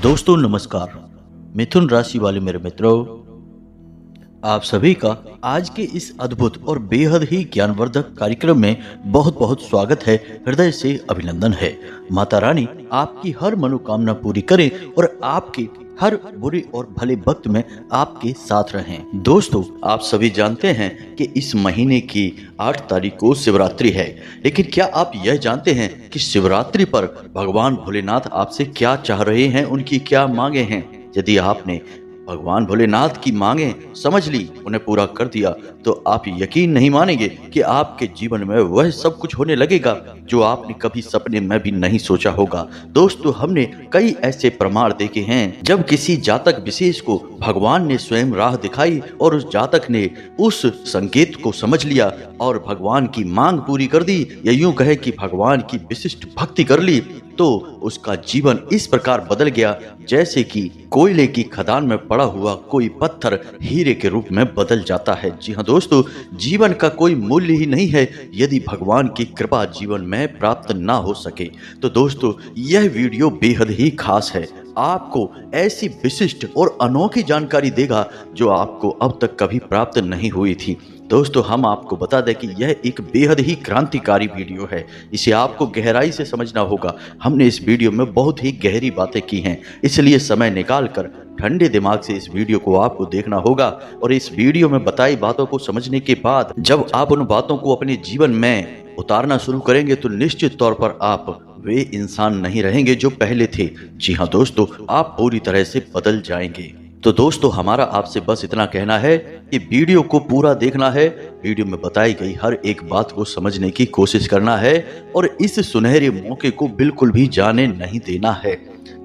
दोस्तों नमस्कार। मिथुन राशि वाले मेरे मित्रों, आप सभी का आज के इस अद्भुत और बेहद ही ज्ञानवर्धक कार्यक्रम में बहुत बहुत स्वागत है। हृदय से अभिनंदन है। माता रानी आपकी हर मनोकामना पूरी करें और आपके हर बुरे और भले वक्त में आपके साथ रहें। दोस्तों, आप सभी जानते हैं कि इस महीने की 8 तारीख को शिवरात्रि है, लेकिन क्या आप यह जानते हैं कि शिवरात्रि पर भगवान भोलेनाथ आपसे क्या चाह रहे हैं, उनकी क्या मांगे हैं? यदि आपने भगवान भोलेनाथ की मांगे समझ ली, उन्हें पूरा कर दिया, तो आप यकीन नहीं मानेंगे कि आपके जीवन में वह सब कुछ होने लगेगा जो आपने कभी सपने में भी नहीं सोचा होगा। दोस्तों, हमने कई ऐसे प्रमाण देखे हैं जब किसी जातक विशेष को भगवान ने स्वयं राह दिखाई और उस जातक ने उस संकेत को समझ लिया और भगवान की मांग पूरी कर दी, या यूं कहे कि भगवान की विशिष्ट भक्ति कर ली, तो उसका जीवन इस प्रकार बदल गया जैसे कि कोयले की खदान में पड़ा हुआ कोई पत्थर हीरे के रूप में बदल जाता है। जी हाँ दोस्तों, जीवन का कोई मूल्य ही नहीं है यदि भगवान की कृपा जीवन में प्राप्त ना हो सके। तो दोस्तों, यह वीडियो बेहद ही खास है। आपको ऐसी विशिष्ट और अनोखी जानकारी देगा जो आपको अब तक कभी प्राप्त नहीं हुई थी। दोस्तों, हम आपको बता दें कि यह एक बेहद ही क्रांतिकारी वीडियो है। इसे आपको गहराई से समझना होगा। हमने इस वीडियो में बहुत ही गहरी बातें की हैं, इसलिए समय निकालकर ठंडे दिमाग से इस वीडियो को आपको देखना होगा। और इस वीडियो में बताई बातों को समझने के बाद जब आप उन बातों को अपने जीवन में उतारना शुरू करेंगे तो निश्चित तौर पर आप वे इंसान नहीं रहेंगे जो पहले थे। जी हाँ दोस्तों, आप पूरी तरह से बदल जाएंगे। तो दोस्तों, हमारा आपसे बस इतना कहना है कि वीडियो को पूरा देखना है, वीडियो में बताई गई हर एक बात को समझने की कोशिश करना है और इस सुनहरे मौके को बिल्कुल भी जाने नहीं देना है।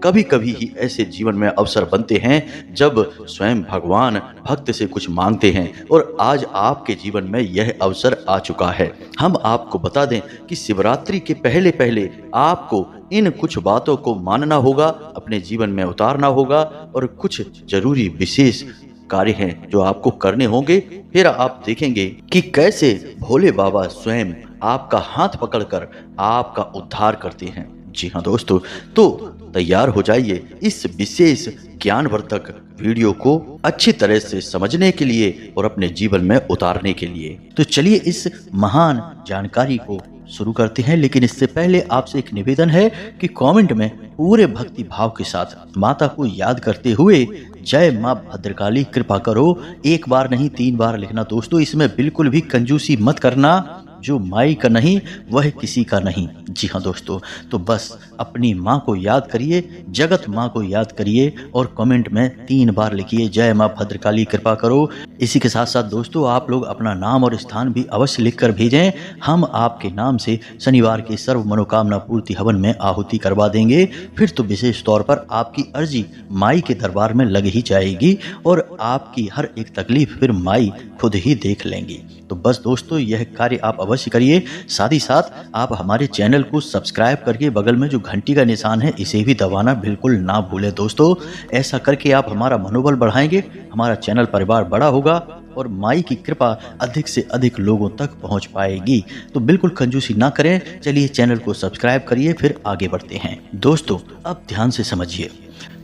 कभी कभी ही ऐसे जीवन में अवसर बनते हैं जब स्वयं भगवान भक्त से कुछ मांगते हैं, और आज आपके जीवन में यह अवसर आ चुका है। हम आपको बता दें कि शिवरात्रि के पहले पहले आपको इन कुछ बातों को मानना होगा, अपने जीवन में उतारना होगा, और कुछ जरूरी विशेष कार्य हैं जो आपको करने होंगे। फिर आप देखेंगे कि कैसे भोले बाबा स्वयं आपका हाथ पकड़कर आपका उद्धार करते हैं। जी हाँ दोस्तों, तो तैयार हो जाइए इस विशेष ज्ञानवर्धक वीडियो को अच्छी तरह से समझने के लिए और अपने जीवन में उतारने के लिए। तो चलिए इस महान जानकारी को शुरू करते हैं, लेकिन इससे पहले आपसे एक निवेदन है कि कमेंट में पूरे भक्ति भाव के साथ माता को याद करते हुए जय मां भद्रकाली कृपा करो 1 बार नहीं 3 बार लिखना। दोस्तों, इसमें बिल्कुल भी कंजूसी मत करना, जो माई का नहीं वह किसी का नहीं। जी हाँ दोस्तों, तो बस अपनी माँ को याद करिए, जगत माँ को याद करिए और कमेंट में 3 बार लिखिए जय माँ भद्रकाली कृपा करो। इसी के साथ साथ दोस्तों, आप लोग अपना नाम और स्थान भी अवश्य लिखकर भेजें। हम आपके नाम से शनिवार के सर्व मनोकामना पूर्ति हवन में आहुति करवा देंगे। फिर तो विशेष तौर पर आपकी अर्जी माई के दरबार में लग ही जाएगी और आपकी हर एक तकलीफ फिर माई खुद ही देख लेंगी। तो बस दोस्तों, यह कार्य आप अवश्य करिए। साथ ही साथ आप हमारे चैनल को सब्सक्राइब करके बगल में जो घंटी का निशान है इसे भी दबाना बिल्कुल ना भूलें। दोस्तों, ऐसा करके आप हमारा मनोबल बढ़ाएंगे, हमारा चैनल परिवार बड़ा होगा और माई की कृपा अधिक से अधिक लोगों तक पहुंच पाएगी। तो बिल्कुल कंजूसी ना करें। चलिए चैनल को सब्सक्राइब करिए, फिर आगे बढ़ते हैं। दोस्तों, अब ध्यान से समझिए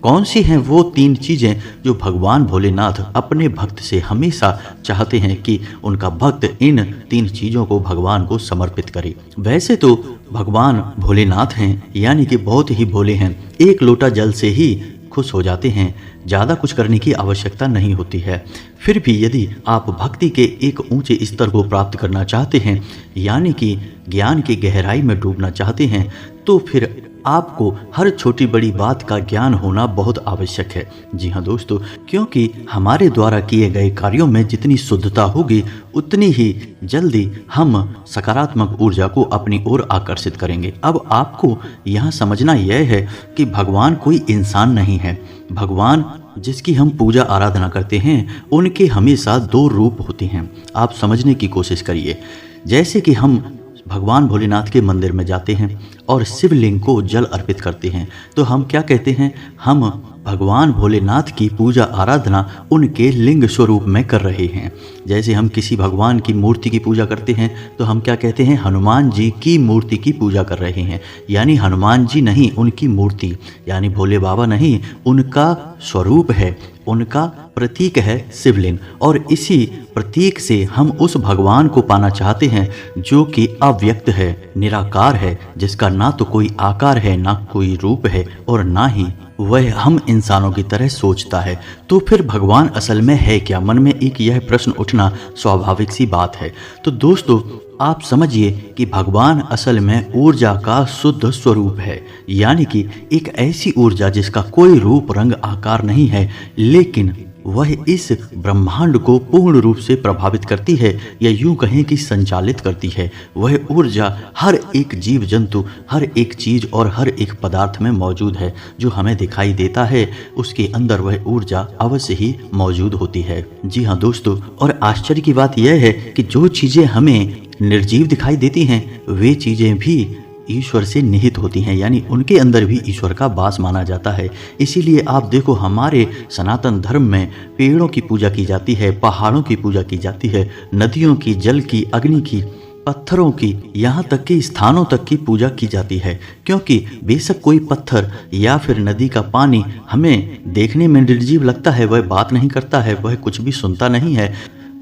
कौन सी हैं वो 3 चीजें जो भगवान भोलेनाथ अपने भक्त से हमेशा चाहते हैं कि उनका भक्त इन 3 चीजों को भगवान को समर्पित करे। वैसे तो भगवान भोलेनाथ हैं, यानी कि बहुत ही भोले हैं, 1 लोटा जल से ही खुश हो जाते हैं, ज़्यादा कुछ करने की आवश्यकता नहीं होती है। फिर भी यदि आप भक्ति के एक ऊंचे स्तर को प्राप्त करना चाहते हैं, यानी कि ज्ञान की गहराई में डूबना चाहते हैं, तो फिर आपको हर छोटी बड़ी बात का ज्ञान होना बहुत आवश्यक है। जी हाँ दोस्तों, क्योंकि हमारे द्वारा किए गए कार्यों में जितनी शुद्धता होगी उतनी ही जल्दी हम सकारात्मक ऊर्जा को अपनी ओर आकर्षित करेंगे। अब आपको यहाँ समझना यह है कि भगवान कोई इंसान नहीं है। भगवान जिसकी हम पूजा आराधना करते हैं उनके हमेशा 2 रूप होते हैं। आप समझने की कोशिश करिए। जैसे कि हम भगवान भोलेनाथ के मंदिर में जाते हैं और शिवलिंग को जल अर्पित करते हैं, तो हम क्या कहते हैं? हम भगवान भोलेनाथ की पूजा आराधना उनके लिंग स्वरूप में कर रहे हैं। जैसे हम किसी भगवान की मूर्ति की पूजा करते हैं तो हम क्या कहते हैं, हनुमान जी की मूर्ति की पूजा कर रहे हैं। यानी हनुमान जी नहीं, उनकी मूर्ति, यानी भोले बाबा नहीं, उनका स्वरूप है, उनका प्रतीक है शिवलिंग। और इसी प्रतीक से हम उस भगवान को पाना चाहते हैं जो कि अव्यक्त है, निराकार है, जिसका ना तो कोई आकार है, ना कोई रूप है, और ना ही वह हम इंसानों की तरह सोचता है। तो फिर भगवान असल में है क्या? मन में एक यह प्रश्न उठना स्वाभाविक सी बात है। तो दोस्तों, आप समझिए कि भगवान असल में ऊर्जा का शुद्ध स्वरूप है, यानी कि एक ऐसी ऊर्जा जिसका कोई रूप रंग आकार नहीं है, लेकिन वह इस ब्रह्मांड को पूर्ण रूप से प्रभावित करती है, या यूं कहें कि संचालित करती है। वह ऊर्जा हर एक जीव जंतु, हर एक चीज और हर एक पदार्थ में मौजूद है। जो हमें दिखाई देता है उसके अंदर वह ऊर्जा अवश्य ही मौजूद होती है। जी हाँ दोस्तों, और आश्चर्य की बात यह है कि जो चीजें हमें निर्जीव दिखाई देती हैं वे चीजें भी ईश्वर से निहित होती हैं, यानी उनके अंदर भी ईश्वर का वास माना जाता है। इसीलिए आप देखो, हमारे सनातन धर्म में पेड़ों की पूजा की जाती है, पहाड़ों की पूजा की जाती है, नदियों की, जल की, अग्नि की, पत्थरों की, यहाँ तक कि स्थानों तक की पूजा की जाती है। क्योंकि बेशक कोई पत्थर या फिर नदी का पानी हमें देखने में निर्जीव लगता है, वह बात नहीं करता है, वह कुछ भी सुनता नहीं है,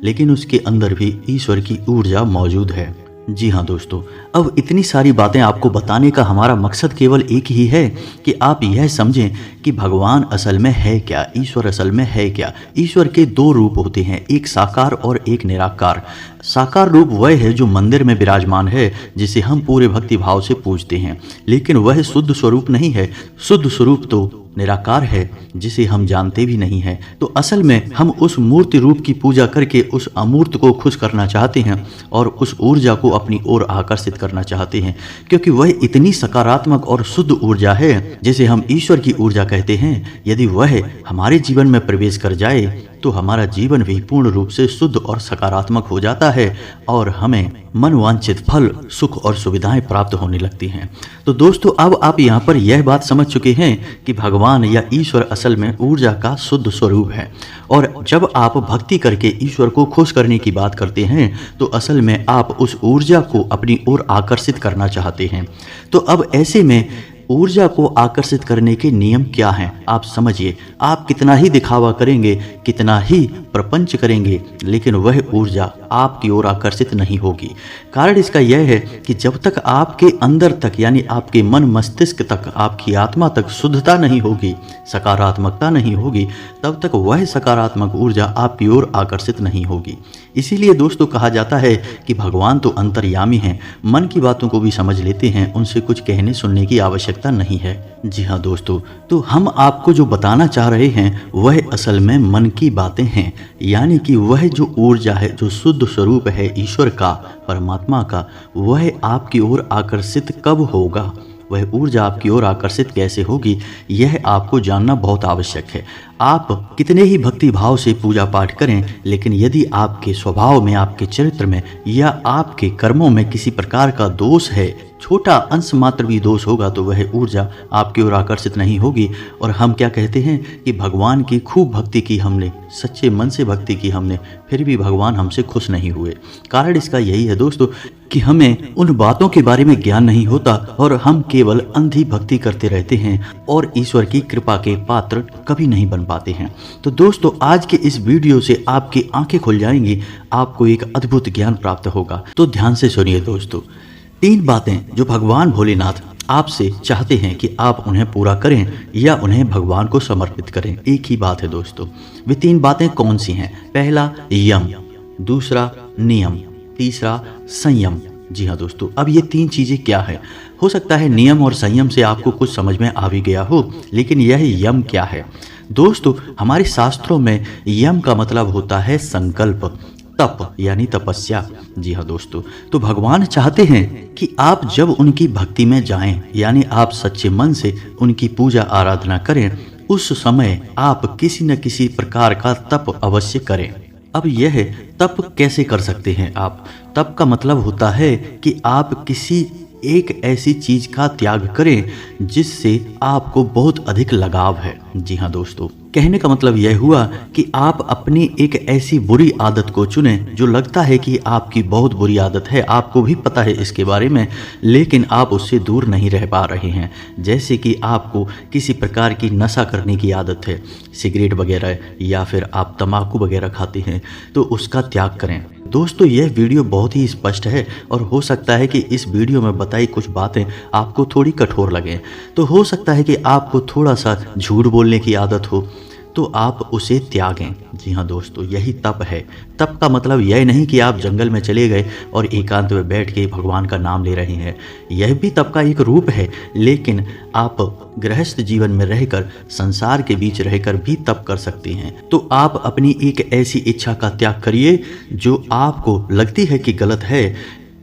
लेकिन उसके अंदर भी ईश्वर की ऊर्जा मौजूद है। जी हाँ दोस्तों, अब इतनी सारी बातें आपको बताने का हमारा मकसद केवल एक ही है कि आप यह समझें कि भगवान असल में है क्या, ईश्वर असल में है क्या। ईश्वर के दो रूप होते हैं, एक साकार और एक निराकार। साकार रूप वह है जो मंदिर में विराजमान है, जिसे हम पूरे भक्ति भाव से पूजते हैं, लेकिन वह शुद्ध स्वरूप नहीं है। शुद्ध स्वरूप तो निराकार है, जिसे हम जानते भी नहीं हैं। तो असल में हम उस मूर्ति रूप की पूजा करके उस अमूर्त को खुश करना चाहते हैं और उस ऊर्जा को अपनी ओर आकर्षित करना चाहते हैं, क्योंकि वह इतनी सकारात्मक और शुद्ध ऊर्जा है जिसे हम ईश्वर की ऊर्जा कहते हैं। यदि वह हमारे जीवन में प्रवेश कर जाए तो हमारा जीवन भी पूर्ण रूप से शुद्ध और सकारात्मक हो जाता है और हमें मनवांछित फल, सुख और सुविधाएं प्राप्त होने लगती हैं। तो दोस्तों, अब आप यहाँ पर यह बात समझ चुके हैं कि भगवान या ईश्वर असल में ऊर्जा का शुद्ध स्वरूप है। और जब आप भक्ति करके ईश्वर को खुश करने की बात करते हैं तो असल में आप उस ऊर्जा को अपनी ओर आकर्षित करना चाहते हैं। तो अब ऐसे में ऊर्जा को आकर्षित करने के नियम क्या हैं, आप समझिए। आप कितना ही दिखावा करेंगे, कितना ही प्रपंच करेंगे, लेकिन वह ऊर्जा आपकी ओर आकर्षित नहीं होगी। कारण इसका यह है कि जब तक आपके अंदर तक, यानी आपके मन मस्तिष्क तक, आपकी आत्मा तक शुद्धता नहीं होगी, सकारात्मकता नहीं होगी, तब तक वह सकारात्मक ऊर्जा आपकी ओर आकर्षित नहीं होगी। इसीलिए दोस्तों कहा जाता है कि भगवान तो अंतर्यामी हैं, मन की बातों को भी समझ लेते हैं, उनसे कुछ कहने सुनने की आवश्यकता नहीं है। जी हाँ दोस्तों, तो हम आपको जो बताना चाह रहे हैं वह असल में मन की बातें हैं, यानी कि वह जो ऊर्जा है, जो शुद्ध स्वरूप है ईश्वर का, परमात्मा का, वह आपकी ओर आकर्षित कब होगा, वह ऊर्जा आपकी ओर आकर्षित कैसे होगी, यह आपको जानना बहुत आवश्यक है। आप कितने ही भक्ति भाव से पूजा पाठ करें, लेकिन यदि आपके स्वभाव में, आपके चरित्र में या आपके कर्मों में किसी प्रकार का दोष है, छोटा अंश मात्र भी दोष होगा, तो वह ऊर्जा आपकी ओर आकर्षित नहीं होगी। और हम क्या कहते हैं कि भगवान की खूब भक्ति की हमने, सच्चे मन से भक्ति की हमने, फिर भी भगवान हमसे खुश नहीं हुए। कारण इसका यही है दोस्तों कि हमें उन बातों के बारे में ज्ञान नहीं होता और हम केवल अंधी भक्ति करते रहते हैं और ईश्वर की कृपा के पात्र कभी नहीं बन पाते हैं। तो दोस्तों, आज के इस वीडियो से आपकी आंखें खुल जाएंगी, आपको एक अद्भुत ज्ञान प्राप्त होगा। तो ध्यान से सुनिए दोस्तों, 3 बातें जो भगवान भोलेनाथ आपसे चाहते हैं कि आप उन्हें पूरा करें या उन्हें भगवान को समर्पित करें। एक ही बात है दोस्तों। वे 3 बातें कौन सी हैं? पहला यम, दूसरा नियम, तीसरा संयम। जी हाँ दोस्तों, अब ये 3 चीजें क्या है? हो सकता है नियम और संयम से आपको कुछ समझ में आ भी गया हो, लेकिन यह यम क्या है? दोस्तों, हमारे शास्त्रों में यम का मतलब होता है संकल्प, तप यानी तपस्या। जी हाँ दोस्तों, तो भगवान चाहते हैं कि आप जब उनकी भक्ति में जाएं, यानी आप सच्चे मन से उनकी पूजा आराधना करें, उस समय आप किसी न किसी प्रकार का तप अवश्य करें। अब यह तप कैसे कर सकते हैं आप? तप का मतलब होता है कि आप किसी एक ऐसी चीज का त्याग करें जिससे आपको बहुत अधिक लगाव है। जी हाँ दोस्तों, कहने का मतलब यह हुआ कि आप अपनी एक ऐसी बुरी आदत को चुनें जो लगता है कि आपकी बहुत बुरी आदत है, आपको भी पता है इसके बारे में, लेकिन आप उससे दूर नहीं रह पा रहे हैं। जैसे कि आपको किसी प्रकार की नशा करने की आदत है, सिगरेट वगैरह, या फिर आप तंबाकू वगैरह खाते हैं, तो उसका त्याग करें। दोस्तों, यह वीडियो बहुत ही स्पष्ट है और हो सकता है कि इस वीडियो में बताई कुछ बातें आपको थोड़ी कठोर लगें। तो हो सकता है कि आपको थोड़ा सा झूठ बोलने की आदत हो, तो आप उसे त्यागें। जी हाँ दोस्तों, यही तप है। तप का मतलब यह नहीं कि आप जंगल में चले गए और एकांत में बैठ के भगवान का नाम ले रहे हैं। यह भी तप का एक रूप है, लेकिन आप गृहस्थ जीवन में रहकर, संसार के बीच रहकर भी तप कर सकते हैं। तो आप अपनी एक ऐसी इच्छा का त्याग करिए जो आपको लगती है कि गलत है,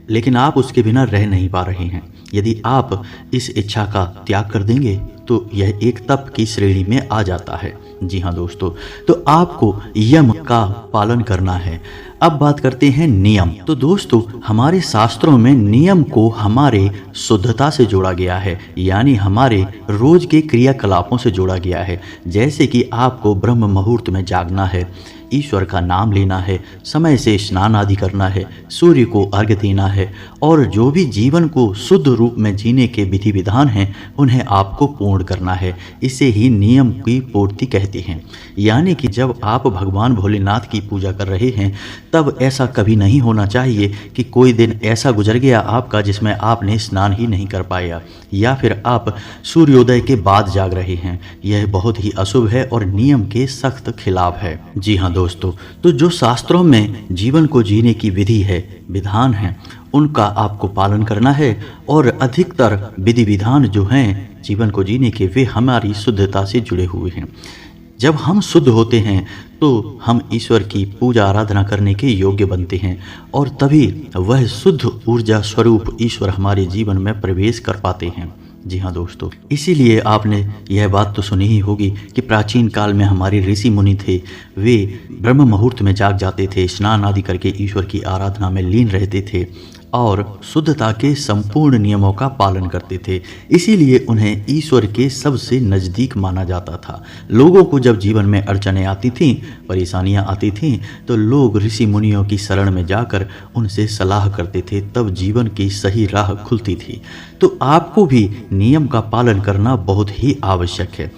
लेकिन आप उसके बिना रह नहीं पा रहे हैं। यदि आप इस इच्छा का त्याग कर देंगे तो यह एक तप की श्रेणी में आ जाता है। जी हाँ दोस्तों, तो आपको यम का पालन करना है। अब बात करते हैं नियम। तो दोस्तों, हमारे शास्त्रों में नियम को हमारे शुद्धता से जोड़ा गया है, यानी हमारे रोज के क्रियाकलापों से जोड़ा गया है। जैसे कि आपको ब्रह्म मुहूर्त में जागना है, ईश्वर का नाम लेना है, समय से स्नान आदि करना है, सूर्य को अर्घ्य देना है, और जो भी जीवन को शुद्ध रूप में जीने के विधि विधान हैं उन्हें आपको पूर्ण करना है। इसे ही नियम की पूर्ति कहते हैं। यानी कि जब आप भगवान भोलेनाथ की पूजा कर रहे हैं तब ऐसा कभी नहीं होना चाहिए कि कोई दिन ऐसा गुजर गया आपका जिसमें आपने स्नान ही नहीं कर पाया, या फिर आप सूर्योदय के बाद जाग रहे हैं। यह बहुत ही अशुभ है और नियम के सख्त खिलाफ है। जी हाँ दोस्तों, तो जो शास्त्रों में जीवन को जीने की विधि है, विधान है, उनका आपको पालन करना है। और अधिकतर विधि विधान जो हैं जीवन को जीने के, वे हमारी शुद्धता से जुड़े हुए हैं। जब हम शुद्ध होते हैं तो हम ईश्वर की पूजा आराधना करने के योग्य बनते हैं, और तभी वह शुद्ध ऊर्जा स्वरूप ईश्वर हमारे जीवन में प्रवेश कर पाते हैं। जी हाँ दोस्तों, इसीलिए आपने यह बात तो सुनी ही होगी कि प्राचीन काल में हमारे ऋषि मुनि थे, वे ब्रह्म मुहूर्त में जाग जाते थे, स्नान आदि करके ईश्वर की आराधना में लीन रहते थे और शुद्धता के संपूर्ण नियमों का पालन करते थे। इसीलिए उन्हें ईश्वर के सबसे नज़दीक माना जाता था। लोगों को जब जीवन में अड़चनें आती थीं, परेशानियां आती थीं, तो लोग ऋषि मुनियों की शरण में जाकर उनसे सलाह करते थे, तब जीवन की सही राह खुलती थी। तो आपको भी नियम का पालन करना बहुत ही आवश्यक है।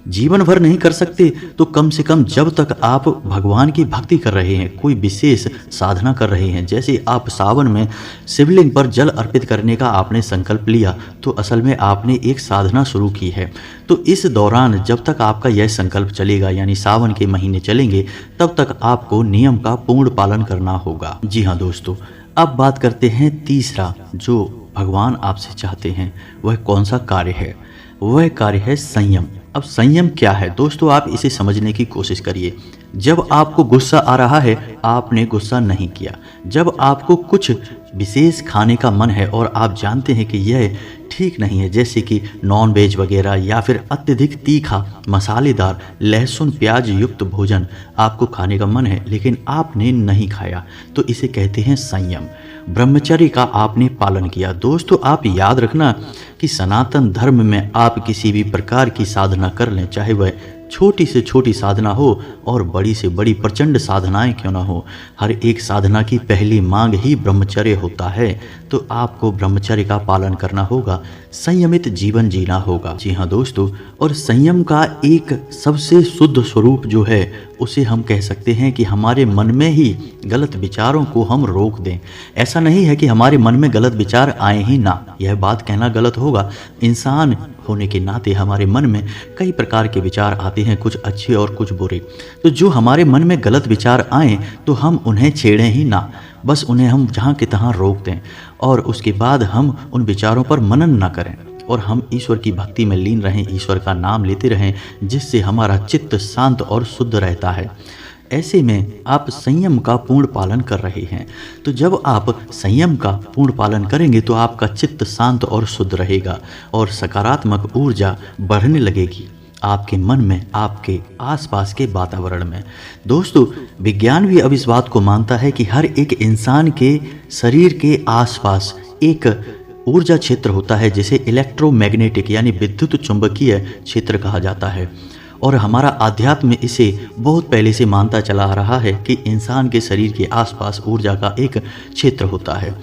जीवन भर नहीं कर सकते तो कम से कम जब तक आप भगवान की भक्ति कर रहे हैं, कोई विशेष साधना कर रहे हैं, जैसे आप सावन में शिवलिंग पर जल अर्पित करने का आपने संकल्प लिया, तो असल में आपने एक साधना शुरू की है। तो इस दौरान जब तक आपका यह संकल्प चलेगा, यानी सावन के महीने चलेंगे, तब तक आपको नियम का पूर्ण पालन करना होगा। जी हाँ दोस्तों, अब बात करते हैं तीसरा जो भगवान आपसे चाहते हैं, वह कौन सा कार्य है? वह कार्य है संयम। अब संयम क्या है दोस्तों, आप इसे समझने की कोशिश करिए। जब आपको गुस्सा आ रहा है, आपने गुस्सा नहीं किया। जब आपको कुछ विशेष खाने का मन है और आप जानते हैं कि यह ठीक नहीं है, जैसे कि नॉन वेज वगैरह या फिर अत्यधिक तीखा, मसालेदार, लहसुन प्याज युक्त भोजन आपको खाने का मन है लेकिन आपने नहीं खाया, तो इसे कहते हैं संयम। ब्रह्मचर्य का आपने पालन किया। दोस्तों, आप याद रखना कि सनातन धर्म में आप किसी भी प्रकार की साधना कर लें, चाहे वह छोटी से छोटी साधना हो और बड़ी से बड़ी प्रचंड साधनाएं क्यों ना हो, हर एक साधना की पहली मांग ही ब्रह्मचर्य होता है। तो आपको ब्रह्मचर्य का पालन करना होगा, संयमित जीवन जीना होगा। जी हाँ दोस्तों, और संयम का एक सबसे शुद्ध स्वरूप जो है उसे हम कह सकते हैं कि हमारे मन में ही गलत विचारों को हम रोक दें। ऐसा नहीं है कि हमारे मन में गलत विचार आए ही ना, यह बात कहना गलत होगा। इंसान होने के नाते हमारे मन में कई प्रकार के विचार आते हैं, कुछ अच्छे और कुछ बुरे। तो जो हमारे मन में गलत विचार आए तो हम उन्हें छेड़ें ही ना, बस उन्हें हम जहाँ के तहाँ रोक दें और उसके बाद हम उन विचारों पर मनन ना करें और हम ईश्वर की भक्ति में लीन रहें, ईश्वर का नाम लेते रहें, जिससे हमारा चित्त शांत और शुद्ध रहता है। ऐसे में आप संयम का पूर्ण पालन कर रहे हैं। तो जब आप संयम का पूर्ण पालन करेंगे तो आपका चित्त शांत और शुद्ध रहेगा और सकारात्मक ऊर्जा बढ़ने लगेगी आपके मन में, आपके आसपास के वातावरण में। दोस्तों, विज्ञान भी अब इस बात को मानता है कि हर एक इंसान के शरीर के आसपास एक ऊर्जा क्षेत्र होता है जिसे इलेक्ट्रोमैग्नेटिक यानी विद्युत चुंबकीय क्षेत्र कहा जाता है। और हमारा अध्यात्म इसे बहुत पहले से मानता चला आ रहा है कि इंसान के शरीर के आसपास ऊर्जा का एक क्षेत्र होता है।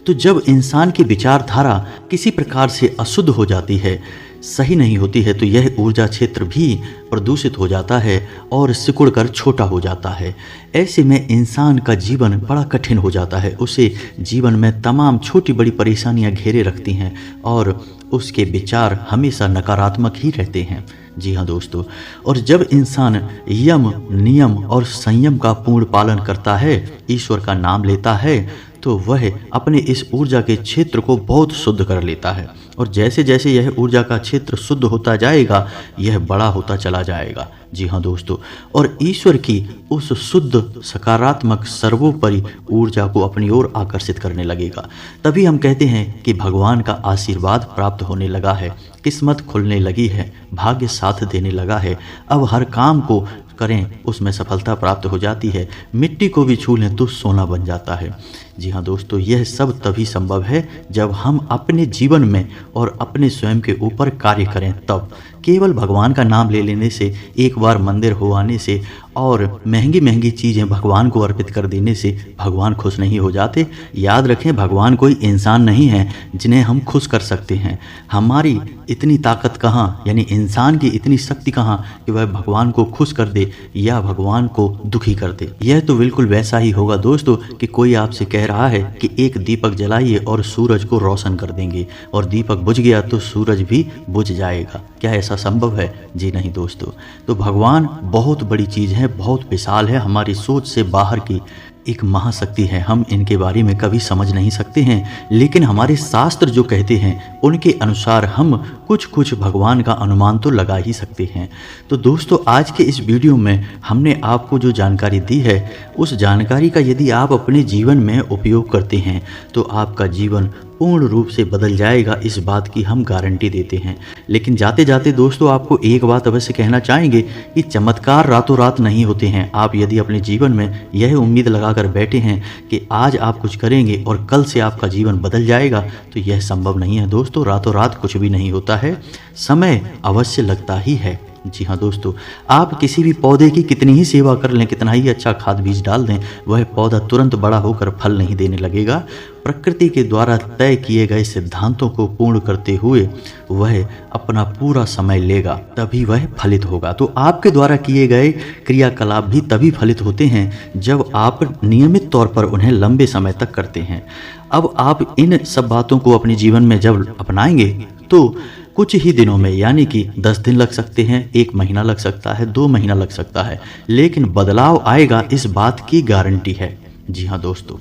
तो जब इंसान की विचारधारा किसी प्रकार से अशुद्ध हो जाती है, सही नहीं होती है, तो यह ऊर्जा क्षेत्र भी प्रदूषित हो जाता है और सिकुड़ कर छोटा हो जाता है। ऐसे में इंसान का जीवन बड़ा कठिन हो जाता है। उसे जीवन में तमाम छोटी बड़ी परेशानियां घेरे रखती हैं और उसके विचार हमेशा नकारात्मक ही रहते हैं। जी हाँ दोस्तों, और जब इंसान यम, नियम और संयम का पूर्ण पालन करता है, ईश्वर का नाम लेता है, तो वह अपने इस ऊर्जा के क्षेत्र को बहुत शुद्ध कर लेता है। और जैसे जैसे यह ऊर्जा का क्षेत्र शुद्ध होता जाएगा, यह बड़ा होता चला जाएगा। जी हाँ दोस्तों, और ईश्वर की उस शुद्ध सकारात्मक सर्वोपरि ऊर्जा को अपनी ओर आकर्षित करने लगेगा। तभी हम कहते हैं कि भगवान का आशीर्वाद प्राप्त होने लगा है, किस्मत खुलने लगी है, भाग्य साथ देने लगा है। अब हर काम को करें उसमें सफलता प्राप्त हो जाती है, मिट्टी को भी छू लें तो सोना बन जाता है। जी हाँ दोस्तों, यह सब तभी संभव है जब हम अपने जीवन में और अपने स्वयं के ऊपर कार्य करें। तब केवल भगवान का नाम ले लेने से, एक बार मंदिर हो आने से और महंगी महंगी चीज़ें भगवान को अर्पित कर देने से भगवान खुश नहीं हो जाते। याद रखें, भगवान कोई इंसान नहीं है जिन्हें हम खुश कर सकते हैं। हमारी इतनी ताकत कहाँ, यानी इंसान की इतनी शक्ति कहाँ कि वह भगवान को खुश कर दे या भगवान को दुखी कर दे। यह तो बिल्कुल वैसा ही होगा दोस्तों कि कोई आपसे कह रहा है कि एक दीपक जलाइए और सूरज को रोशन कर देंगे, और दीपक बुझ गया तो सूरज भी बुझ जाएगा। क्या ऐसा संभव है? जी नहीं दोस्तों। तो भगवान बहुत बड़ी चीज़ है, बहुत विशाल है, हमारी सोच से बाहर की एक महाशक्ति है। हम इनके बारे में कभी समझ नहीं सकते हैं, लेकिन हमारे शास्त्र जो कहते हैं उनके अनुसार हम कुछ कुछ भगवान का अनुमान तो लगा ही सकते हैं। तो दोस्तों, आज के इस वीडियो में हमने आपको जो जानकारी दी है, उस जानकारी का यदि आप अपने जीवन में उपयोग करते हैं तो आपका जीवन पूर्ण रूप से बदल जाएगा, इस बात की हम गारंटी देते हैं। लेकिन जाते जाते दोस्तों, आपको एक बात अवश्य कहना चाहेंगे कि चमत्कार रातों रात नहीं होते हैं। आप यदि अपने जीवन में यह उम्मीद लगाकर बैठे हैं कि आज आप कुछ करेंगे और कल से आपका जीवन बदल जाएगा, तो यह संभव नहीं है दोस्तों। रातों रात कुछ भी नहीं होता है, समय अवश्य लगता ही है। जी हाँ दोस्तों, आप किसी भी पौधे की कितनी ही सेवा कर लें, कितना ही अच्छा खाद बीज डाल दें, वह पौधा तुरंत बड़ा होकर फल नहीं देने लगेगा। प्रकृति के द्वारा तय किए गए सिद्धांतों को पूर्ण करते हुए वह अपना पूरा समय लेगा, तभी वह फलित होगा। तो आपके द्वारा किए गए क्रियाकलाप भी तभी फलित होते हैं जब आप नियमित तौर पर उन्हें लंबे समय तक करते हैं। अब आप इन सब बातों को अपने जीवन में जब अपनाएंगे तो कुछ ही दिनों में, यानी कि 10 दिन लग सकते हैं, 1 महीना लग सकता है, 2 महीना लग सकता है, लेकिन बदलाव आएगा, इस बात की गारंटी है। जी हाँ दोस्तों,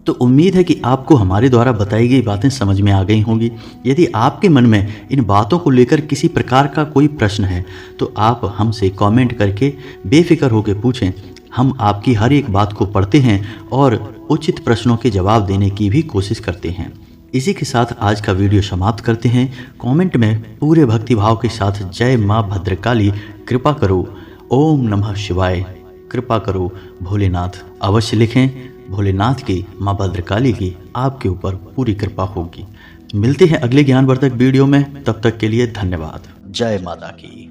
तो उम्मीद है कि आपको हमारे द्वारा बताई गई बातें समझ में आ गई होंगी। यदि आपके मन में इन बातों को लेकर किसी प्रकार का कोई प्रश्न है तो आप हमसे कमेंट करके बेफिक्र होकर पूछें। हम आपकी हर एक बात को पढ़ते हैं और उचित प्रश्नों के जवाब देने की भी कोशिश करते हैं। इसी के साथ आज का वीडियो समाप्त करते हैं। कमेंट में पूरे भक्तिभाव के साथ जय माँ भद्रकाली, कृपा करो, ओम नमः शिवाय, कृपा करो भोलेनाथ अवश्य लिखें। भोलेनाथ की, माँ भद्रकाली की आपके ऊपर पूरी कृपा होगी। मिलते हैं अगले ज्ञानवर्धक वीडियो में, तब तक के लिए धन्यवाद। जय माता की।